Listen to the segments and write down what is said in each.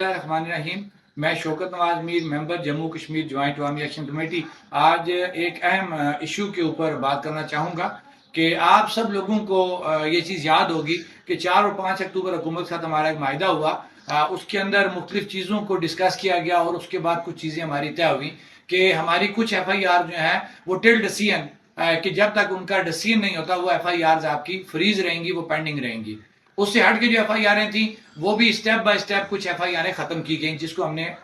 रहमान रहीम। मैं Shaukat Nawaz Mir, member Jammu Kashmir joint अवामी action committee, आज एक अहम इशू के ऊपर बात करना चाहूँगा कि आप सब लोगों को ये चीज़ याद होगी कि 4 और 5 अक्टूबर हुकूमत के साथ हमारा एक माहिदा हुआ। उसके अंदर मुख्तलिफ चीज़ों को डिस्कस किया गया और उसके बाद कुछ चीज़ें हमारी तय हुई कि हमारी कुछ FIR जो हैं वो टिल डिसीजन, कि जब तक उनका डिसीजन नहीं होता वो FIRs आपकी फ्रीज रहेंगी, वो पेंडिंग रहेंगी। उससे हट के जो FIRें थी वो भी स्टेप बाय स्टेप कुछ FIRें खत्म की गई, जिसको हमने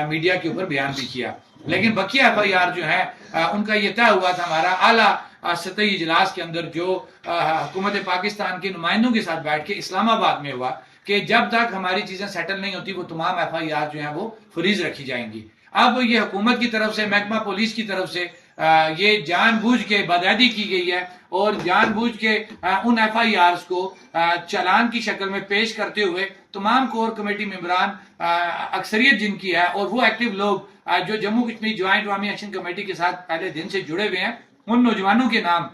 मीडिया के ऊपर बयान भी किया। लेकिन बकिया FIR जो है उनका ये तय हुआ था हमारा आला सतही इजलास के अंदर, जो हुकूमत पाकिस्तान के नुमाइंदों के साथ बैठ के इस्लामाबाद में हुआ, कि जब तक हमारी चीजें सेटल नहीं होती वो तमाम FIR जो है वो फ्रीज रखी जाएंगी। अब ये हुकूमत की तरफ से, महकमा पुलिस की तरफ से ये जानबूझ के बदअहदी की गई है और जानबूझ के उन FIRs को चालान की शक्ल में पेश करते हुए तमाम कोर कमेटी मेंबरान, अक्सरियत जिनकी है और वो एक्टिव लोग जो जम्मू कश्मीर ज्वाइंट अवामी एक्शन कमेटी के साथ पहले दिन से जुड़े हुए हैं, उन नौजवानों के नाम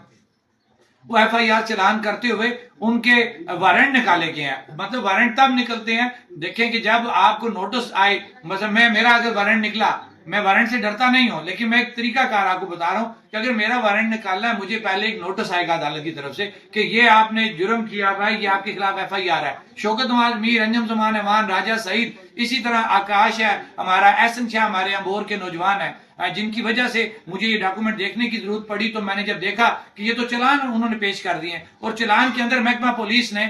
वो FIR चालान करते हुए उनके वारंट निकाले गए हैं। मतलब वारंट तब निकलते हैं, देखें कि जब आपको नोटिस आए। मतलब मेरा अगर वारंट निकला, मैं वारंट से डरता नहीं हूं, लेकिन मैं एक तरीकाकार आपको बता रहा हूं कि अगर मेरा वारंट निकालना है, मुझे पहले एक नोटिस आएगा अदालत की तरफ से कि ये आपने जुर्म किया हुआ है, ये आपके खिलाफ FIR है। शौकत नवाज मीर, अंजम जमान अमान, राजा सईद, इसी तरह आकाश है हमारा, एहसन शाह हमारे अम्बोर के नौजवान है, जिनकी वजह से मुझे ये डॉक्यूमेंट देखने की जरूरत पड़ी। तो मैंने जब देखा कि ये तो चलान उन्होंने पेश कर दिए और चलान के अंदर महकमा पुलिस ने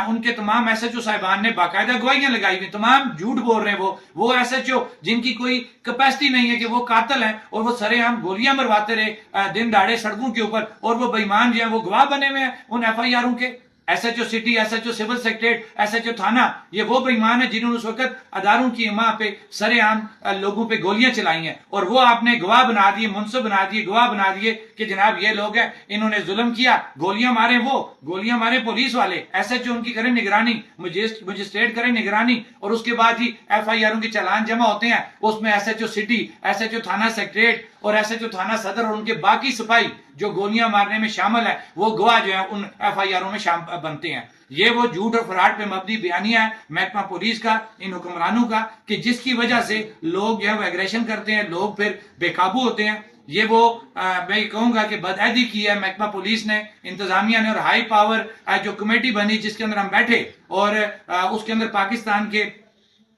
उनके तमाम SHO साहिबान ने बाकायदा गवाहियां लगाई हुई, तमाम झूठ बोल रहे हैं। वो SHO जिनकी कोई कैपेसिटी नहीं है कि वो कातिल हैं और वो सरेआम गोलियां मरवाते रहे दिन दाड़े सड़कों के ऊपर, और वो बेईमान जो है वो गवाह बने हुए हैं उन FIRों के। SHO सिटी, SHO सिविल सेक्रेटरीट, SHO थाना, ये वो बेईमान है जिन्होंने उस वक्त अदारों की इमाम पे सरेआम लोगों पे गोलियां चलाई हैं, और वो आपने गवाह बना दिए, मुंसब बना दिए, गवाह बना दिए कि जनाब ये लोग हैं, इन्होंने जुल्म किया, गोलियां मारे, वो गोलियां मारे पुलिस वाले। SHO उनकी करें निगरानी, मजिस्ट्रेट करें निगरानी, और उसके बाद ही FIRों के चालान जमा होते हैं। उसमें SHO सिटी, SHO थाना सेक्रेटरीट और SHO थाना सदर और उनके बाकी सिपाही जो गोलियां मारने में शामिल है, वो गवाह जो है उन FIRों में बनते हैं। ये वो झूठ और फराड पे मबनी बयानिया है महकमा पुलिस का, इन हुक्मरानों का, कि जिसकी वजह से लोग जो है वो एग्रेशन करते हैं, लोग फिर बेकाबू होते हैं। ये वो मैं कहूंगा कि बदअहदी की है महकमा पुलिस ने, इंतजामिया ने, और हाई पावर जो कमेटी बनी जिसके अंदर हम बैठे, और उसके अंदर पाकिस्तान के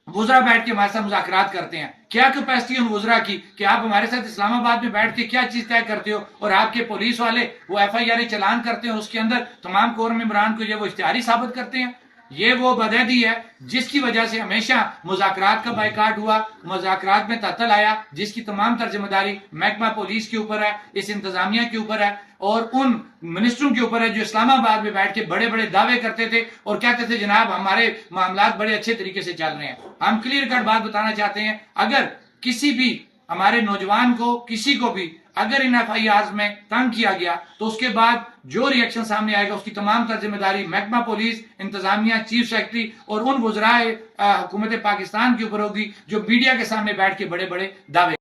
वुज़रा बैठ के हमारे साथ मुज़ाकरात करते हैं। क्या कैपेसिटी उन वुज़रा की कि आप हमारे साथ इस्लामाबाद में बैठ के क्या चीज तय करते हो, और आपके पुलिस वाले वो FIR चालान करते हैं, उसके अंदर तमाम कोर मेंबरान को जो वो इश्तिहारी साबित करते हैं। ये वो बदअहदी है जिसकी वजह से हमेशा मुज़ाकरात का बाइकाट हुआ, मुज़ाकरात में तअत्तुल आया, जिसकी तमाम जिम्मेदारी महकमा पुलिस के ऊपर है, इस इंतजामिया के ऊपर है और उन मिनिस्टरों के ऊपर है जो इस्लामाबाद में बैठ के बड़े बड़े दावे करते थे और कहते थे जनाब हमारे मामलात बड़े अच्छे तरीके से चल रहे हैं। हम क्लियर कट बात बताना चाहते हैं, अगर किसी भी हमारे नौजवान को, किसी को भी अगर इन FIRs में तंग किया गया तो उसके बाद जो रिएक्शन सामने आएगा उसकी तमाम जिम्मेदारी महकमा पुलिस, इंतजामिया, चीफ सेक्रेटरी और उन वुज़राए हुकूमत पाकिस्तान के ऊपर होगी जो मीडिया के सामने बैठ के बड़े बड़े दावे